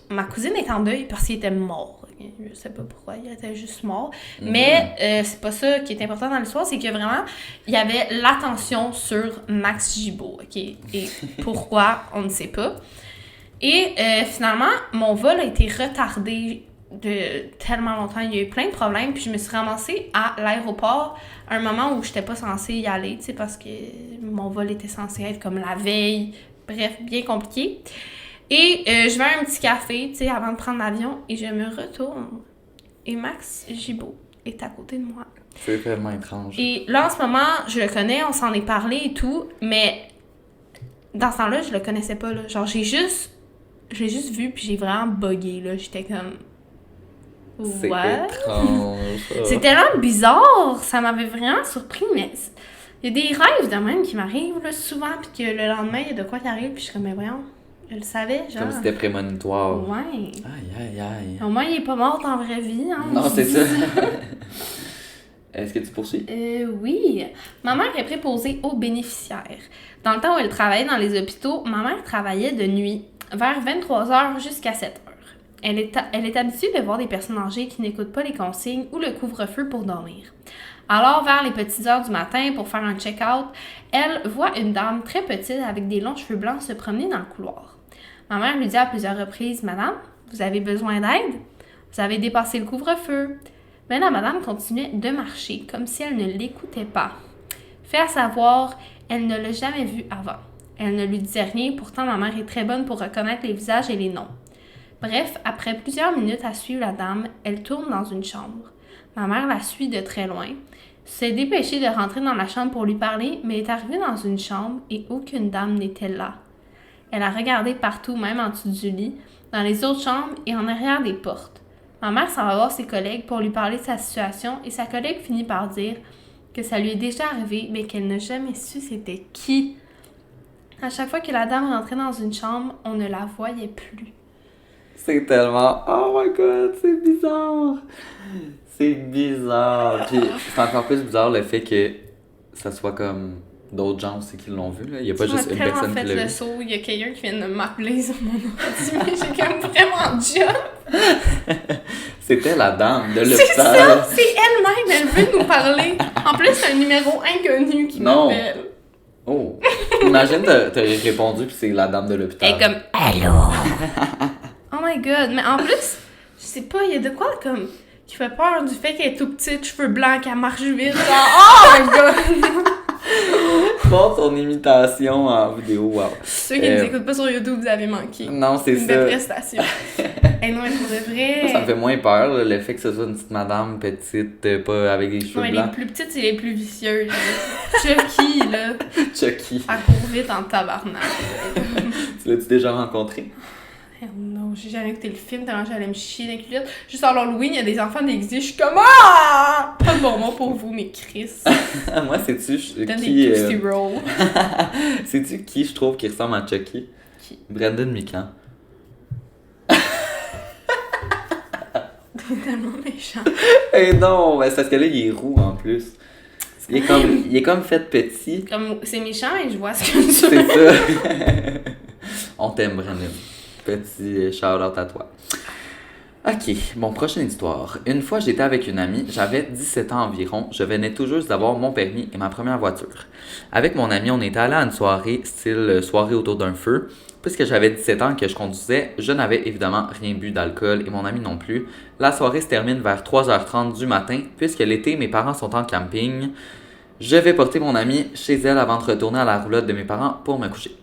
ma cousine est en deuil parce qu'il était mort. Je sais pas pourquoi, il était juste mort. Mais c'est pas ça qui est important dans l'histoire, c'est que vraiment, il y avait l'attention sur Max Gibault, OK? Et pourquoi, on ne sait pas. Et finalement, mon vol a été retardé de tellement longtemps. Il y a eu plein de problèmes, puis je me suis ramassée à l'aéroport à un moment où j'étais pas censée y aller, tu sais, parce que mon vol était censé être comme la veille. Bref, bien compliqué. Et je vais à un petit café, tu sais, avant de prendre l'avion, et je me retourne. Et Max Gibault est à côté de moi. C'est vraiment étrange. Et là, en ce moment, je le connais, on s'en est parlé et tout, mais dans ce temps-là, je le connaissais pas, là. Genre, je l'ai juste vu, puis j'ai vraiment buggé, là. J'étais comme... C'est What? étrange. C'est tellement bizarre, ça m'avait vraiment surpris, mais il y a des rêves de même qui m'arrivent, là, souvent, puis que le lendemain, il y a de quoi qui arrive, puis je suis comme, mais voyons, je le savais, genre. Comme si c'était prémonitoire. Ouais. Aïe, aïe, aïe. Au moins, il est pas mort en vraie vie, hein. Non, c'est ça. Est-ce que tu poursuis? Oui. Ma mère est préposée aux bénéficiaires. Dans le temps où elle travaillait dans les hôpitaux, ma mère travaillait de nuit, vers 23h jusqu'à 7h. Elle est habituée de voir des personnes âgées qui n'écoutent pas les consignes ou le couvre-feu pour dormir. Alors, vers les petites heures du matin, pour faire un check-out, elle voit une dame très petite avec des longs cheveux blancs se promener dans le couloir. Ma mère lui dit à plusieurs reprises « Madame, vous avez besoin d'aide? Vous avez dépassé le couvre-feu. » Mais la madame continuait de marcher, comme si elle ne l'écoutait pas. Fait à savoir, elle ne l'a jamais vue avant. Elle ne lui disait rien, pourtant ma mère est très bonne pour reconnaître les visages et les noms. Bref, après plusieurs minutes à suivre la dame, elle tourne dans une chambre. Ma mère la suit de très loin, s'est dépêchée de rentrer dans la chambre pour lui parler, mais est arrivée dans une chambre et aucune dame n'était là. Elle a regardé partout, même en dessous du lit, dans les autres chambres et en arrière des portes. Ma mère s'en va voir ses collègues pour lui parler de sa situation et sa collègue finit par dire que ça lui est déjà arrivé, mais qu'elle n'a jamais su c'était qui. À chaque fois que la dame rentrait dans une chambre, on ne la voyait plus. C'est tellement... Oh my god, c'est bizarre. C'est bizarre. Puis c'est encore plus bizarre le fait que ça soit comme d'autres gens aussi qui l'ont vu. Là. Il n'y a pas juste une personne qui l'a fait le vu. saut, il y a quelqu'un qui vient de m'appeler sur mon ordi, mais j'ai comme vraiment job. C'était la dame de l'hôpital. C'est ça, c'est elle-même, elle veut nous parler. En plus, c'est un numéro inconnu qui Non. m'appelle. Oh. Imagine t'as répondu puis c'est la dame de l'hôpital. Elle est comme « Allô? » Oh my god, mais en plus, je sais pas, il y a de quoi comme qui fait peur du fait qu'elle est tout petite, cheveux blancs, qu'elle marche vite, genre « Oh my god! » Bon, ton imitation en vidéo, wow. Ceux qui ne nous écoutent pas sur YouTube, vous avez manqué. Non, c'est Une ça. belle prestation. Et non, mais pour de vrai... Ça me fait moins peur, là, le fait que ce soit une petite madame petite, pas avec des cheveux Ouais, les blancs. plus petites, c'est les plus vicieuses. Chucky, là, Chucky. elle court vite en tabarnak. Tu l'as-tu déjà rencontré? Hell no, j'ai jamais écouté le film tellement j'allais me chier dans les culottes. Juste en Halloween, il y a des enfants déguisés, je suis comme ah! Pas de bon mot pour vous, mais Chris. Moi, sais-tu Donne qui... des toasty rolls. sais-tu qui je trouve qui ressemble à Chucky? Qui? Brandon Mikan. C'est tellement méchant. Eh non, mais c'est parce que là, il est roux en plus. Il est comme fait petit. Comme, c'est méchant, mais je vois ce que tu C'est veux. ça. On t'aime, Brandon. Petit shout-out à toi. Ok, mon prochaine histoire. Une fois, j'étais avec une amie, j'avais 17 ans environ, je venais tout juste d'avoir mon permis et ma première voiture. Avec mon ami, on était allé à une soirée, style soirée autour d'un feu. Puisque j'avais 17 ans et que je conduisais, je n'avais évidemment rien bu d'alcool et mon ami non plus. La soirée se termine vers 3h30 du matin, puisque l'été, mes parents sont en camping. Je vais porter mon amie chez elle avant de retourner à la roulotte de mes parents pour me coucher.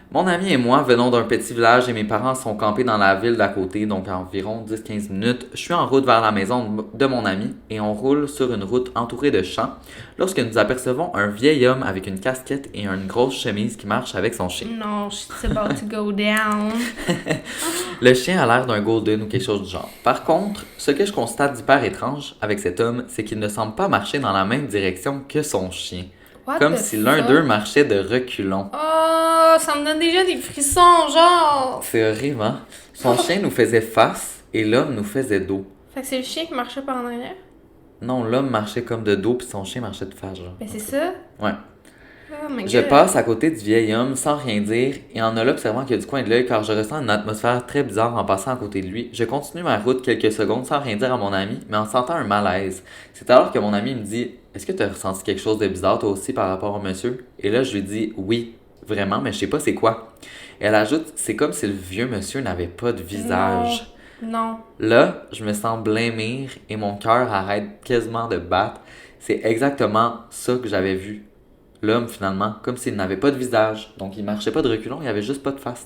Mon ami et moi venons d'un petit village et mes parents sont campés dans la ville d'à côté, donc à environ 10-15 minutes. Je suis en route vers la maison de mon ami et on roule sur une route entourée de champs lorsque nous apercevons un vieil homme avec une casquette et une grosse chemise qui marche avec son chien. Non, it's about to go down. Le chien a l'air d'un golden ou quelque chose du genre. Par contre, ce que je constate d'hyper étrange avec cet homme, c'est qu'il ne semble pas marcher dans la même direction que son chien. What Comme the si l'un fuck? d'eux marchait de reculons. Oh, ça me donne déjà des frissons, genre. C'est horrible, hein? Son chien nous faisait face et l'homme nous faisait dos. Fait que c'est le chien qui marchait par en arrière? Non, l'homme marchait comme de dos puis son chien marchait de face, genre. Ben c'est ça. Ouais. Oh my God. Je passe à côté du vieil homme sans rien dire et en l'observant qu'il y a du coin de l'œil car je ressens une atmosphère très bizarre en passant à côté de lui. Je continue ma route quelques secondes sans rien dire à mon ami, mais en sentant un malaise. C'est alors que mon ami me dit « Est-ce que tu as ressenti quelque chose de bizarre toi aussi par rapport au monsieur? » Et là, je lui dis « Oui, vraiment, mais je sais pas c'est quoi. » Elle ajoute « C'est comme si le vieux monsieur n'avait pas de visage. » Non. Là, je me sens blêmir et mon cœur arrête quasiment de battre. C'est exactement ça que j'avais vu. L'homme, finalement, comme s'il n'avait pas de visage. Donc, il marchait pas de reculons, il avait juste pas de face.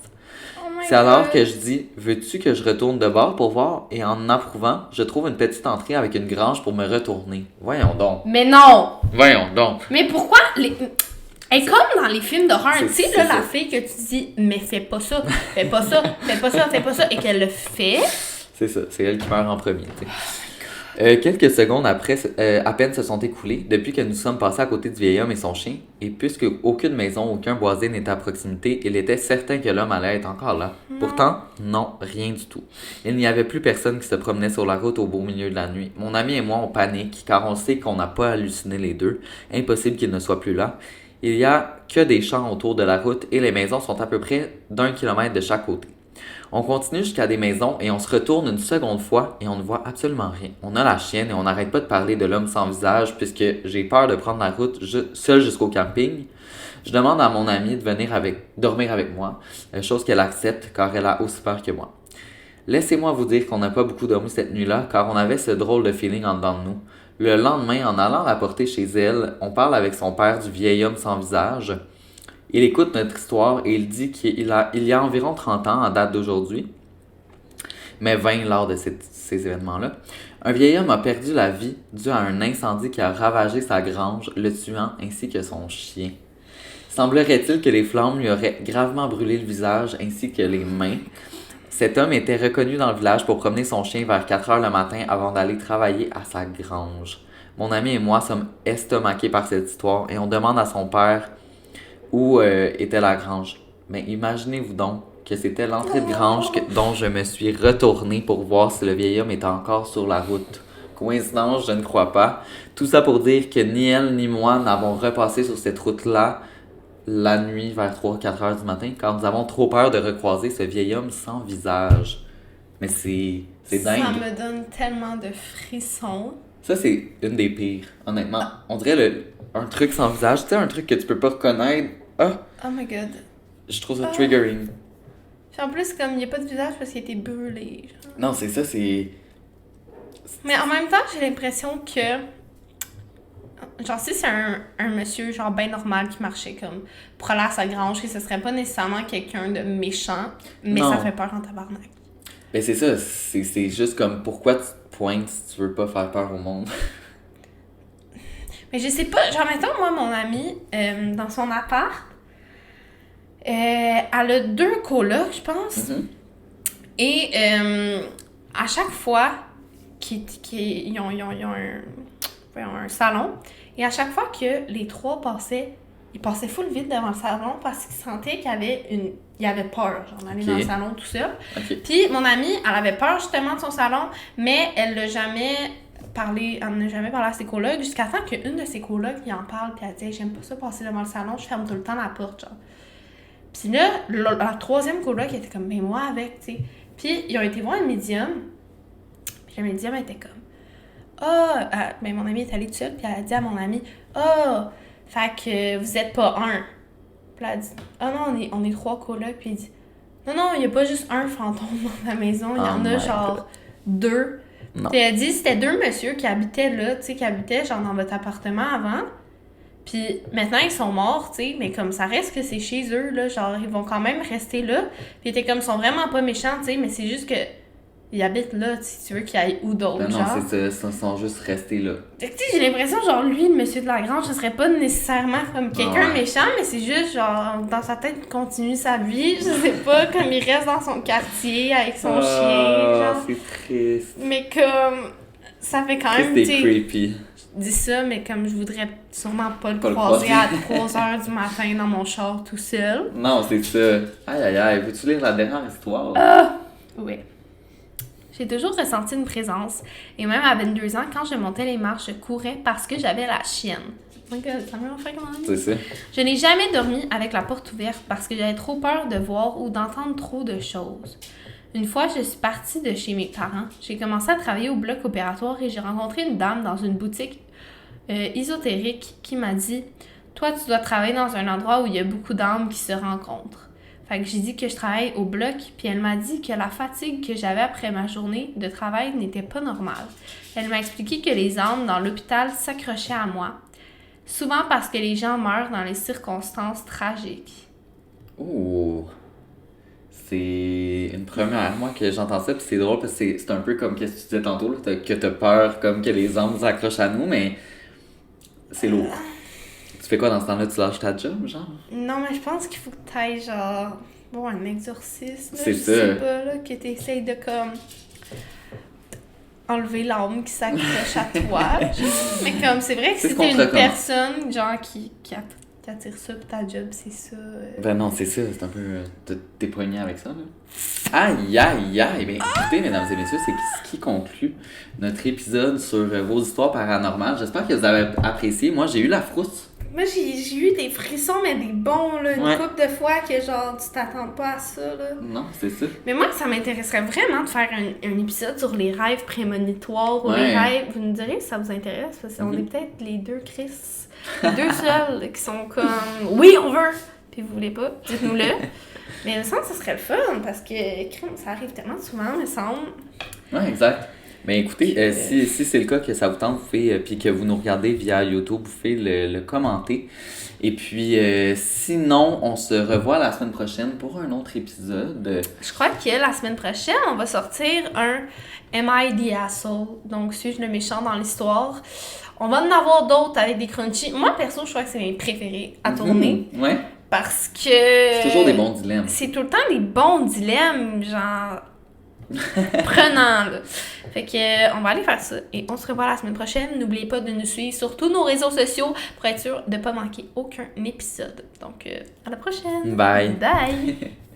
Oh my C'est alors God. que je dis, veux-tu que je retourne de bord pour voir? Et en approuvant, je trouve une petite entrée avec une grange pour me retourner. Voyons donc. Mais non! Voyons donc. Mais pourquoi les... Elle est comme dans les films d'horreur, tu sais, C'est là, ça. la fille que tu dis, mais fais pas ça, fais pas ça, fais pas ça, fais pas ça, et qu'elle le fait. C'est ça, c'est elle qui meurt en premier. Tu sais. Quelques secondes après, à peine se sont écoulées depuis que nous sommes passés à côté du vieil homme et son chien, et puisque aucune maison, aucun boisé n'était à proximité, il était certain que l'homme allait être encore là. Non. Pourtant, non, rien du tout. Il n'y avait plus personne qui se promenait sur la route au beau milieu de la nuit. Mon ami et moi, on panique, car on sait qu'on n'a pas halluciné les deux. Impossible qu'il ne soit plus là. Il n'y a que des champs autour de la route et les maisons sont à peu près d'1 kilomètre de chaque côté. On continue jusqu'à des maisons et on se retourne une seconde fois et on ne voit absolument rien. On a la chienne et on n'arrête pas de parler de l'homme sans visage puisque j'ai peur de prendre la route seule jusqu'au camping. Je demande à mon amie de venir dormir avec moi, chose qu'elle accepte car elle a aussi peur que moi. Laissez-moi vous dire qu'on n'a pas beaucoup dormi cette nuit-là car on avait ce drôle de feeling en dedans de nous. Le lendemain, en allant la porter chez elle, on parle avec son père du vieil homme sans visage. Il écoute notre histoire et il dit qu'il y a environ 30 ans, en date d'aujourd'hui, mais 20 lors de ces événements-là, un vieil homme a perdu la vie dû à un incendie qui a ravagé sa grange, le tuant ainsi que son chien. Semblerait-il que les flammes lui auraient gravement brûlé le visage ainsi que les mains. Cet homme était reconnu dans le village pour promener son chien vers 4h le matin avant d'aller travailler à sa grange. Mon ami et moi sommes estomaqués par cette histoire et on demande à son père où était la grange. Mais imaginez-vous donc que c'était l'entrée de grange dont je me suis retourné pour voir si le vieil homme était encore sur la route. Coïncidence, je ne crois pas. Tout ça pour dire que ni elle ni moi n'avons repassé sur cette route-là la nuit vers 3-4 heures du matin car nous avons trop peur de recroiser ce vieil homme sans visage. Mais c'est dingue. Ça me donne tellement de frissons. Ça, c'est une des pires, honnêtement. On dirait un truc sans visage. Tu sais, un truc que tu peux pas reconnaître. Ah! Oh my God. Je trouve ça triggering. Puis en plus, comme il n'y a pas de visage parce qu'il a été brûlé. Genre. Non, c'est ça, c'est... Mais en même temps, j'ai l'impression que... Genre, si c'est un monsieur, genre, ben normal qui marchait comme pour aller à sa grange, que ce serait pas nécessairement quelqu'un de méchant, mais Non. ça fait peur en tabarnak. Ben c'est ça, c'est juste comme pourquoi tu te pointes si tu veux pas faire peur au monde. Mais je sais pas, genre, mettons, moi, mon amie, dans son appart, elle a 2 colocs, je pense. Mhm. Et à chaque fois qu'ils ont un salon, et à chaque fois que les 3 passaient, ils passaient full vite devant le salon parce qu'ils sentaient qu'il y avait peur, genre d'aller dans le salon tout seul. Ok. Puis mon amie, elle avait peur justement de son salon, mais elle l'a jamais elle n'a jamais parlé à ses colocs, jusqu'à temps qu'une de ses colocs, il en parle, puis elle dit hey, j'aime pas ça passer devant le salon, je ferme tout le temps la porte, genre. Puis là, la troisième coloc, elle était comme, ben moi avec, tu sais. Puis ils ont été voir une médium, puis la médium était comme, ben mon amie est allée toute seule, puis elle a dit à mon amie, fait que vous êtes pas un. Puis elle a dit, non, on est 3 colocs, puis il dit, non, il y a pas juste un fantôme dans la maison, il y en a genre 2. Non. Puis elle a dit, c'était 2 messieurs qui habitaient là, tu sais, qui habitaient genre dans votre appartement avant. Puis maintenant, ils sont morts, tu sais, mais comme ça reste que c'est chez eux, là, genre, ils vont quand même rester là. Puis t'es comme, ils sont vraiment pas méchants, tu sais, mais c'est juste que ils habitent là, si tu veux qu'ils aillent où d'autre, Non, genre. c'est ça, ils sont juste restés là. Fait que tu sais, j'ai l'impression, genre, lui, le monsieur de la grange, ce serait pas nécessairement comme quelqu'un méchant, mais c'est juste, genre, dans sa tête, il continue sa vie, je sais pas, comme il reste dans son quartier avec son chien, genre. C'est triste. Mais comme, ça fait quand même, C'est creepy. Je dis ça, mais comme je voudrais sûrement pas le Pas le croiser à croiser. 3h du matin dans mon char tout seul. Non, c'est ça. Aïe, veux-tu lire la dernière histoire? Oui. J'ai toujours ressenti une présence. Et même à 22 ans, quand je montais les marches, je courais parce que j'avais la chienne. Oh my God, ça m'a fait comment? C'est ça. Je n'ai jamais dormi avec la porte ouverte parce que j'avais trop peur de voir ou d'entendre trop de choses. Une fois, je suis partie de chez mes parents. J'ai commencé à travailler au bloc opératoire et j'ai rencontré une dame dans une boutique ésotérique qui m'a dit « Toi, tu dois travailler dans un endroit où il y a beaucoup d'âmes qui se rencontrent. » Fait que j'ai dit que je travaille au bloc, puis elle m'a dit que la fatigue que j'avais après ma journée de travail n'était pas normale. Elle m'a expliqué que les âmes dans l'hôpital s'accrochaient à moi, souvent parce que les gens meurent dans les circonstances tragiques. Ouh. C'est une première, moi, que j'entends ça, puis c'est drôle parce que c'est un peu comme ce que tu disais tantôt, là, que t'as peur comme que les âmes s'accrochent à nous, mais c'est lourd. Tu fais quoi dans ce temps-là? Tu lâches ta job, genre? Non, mais je pense qu'il faut que t'ailles, genre, bon, un exorcisme, là, C'est je ça. sais pas, là, que t'essayes de, comme, enlever l'âme qui s'accroche à toi. Mais comme, c'est vrai que C'est si ce qu'on t'es te une recommande. personne, genre, qui attire ça pour ta job, c'est ça. Ben non, c'est ça, c'est un peu... T'es poigné avec ça, là. Aïe! Ben écoutez, mesdames et messieurs, c'est ce qui conclut notre épisode sur vos histoires paranormales. J'espère que vous avez apprécié. Moi, j'ai eu la frousse. Moi, j'ai eu des frissons, mais des bons, là, une couple de fois que, genre, tu t'attends pas à ça, là. Non, c'est ça. Mais moi, ça m'intéresserait vraiment de faire un épisode sur les rêves prémonitoires ou les rêves. Vous nous direz si ça vous intéresse, parce qu'on est peut-être les deux les deux seuls qui sont comme « Oui, on veut! » Puis vous voulez pas, dites-nous-le. Mais il me semble que ce serait le fun, parce que ça arrive tellement souvent, il me semble. Ouais, exact. Mais écoutez, si c'est le cas que ça vous tente, vous pouvez, puis que vous nous regardez via YouTube, vous pouvez le commenter. Et puis, sinon, on se revoit la semaine prochaine pour un autre épisode. Je crois que la semaine prochaine, on va sortir un Am I the Asshole? Donc, suis-je le méchant dans l'histoire? On va en avoir d'autres avec des crunchy. Moi, perso, je crois que c'est mes préférés à tourner. Ouais. Parce que... C'est toujours des bons dilemmes. C'est tout le temps des bons dilemmes, genre... prenants, là. Fait que, on va aller faire ça. Et on se revoit la semaine prochaine. N'oubliez pas de nous suivre sur tous nos réseaux sociaux pour être sûr de ne pas manquer aucun épisode. Donc, à la prochaine! Bye! Bye!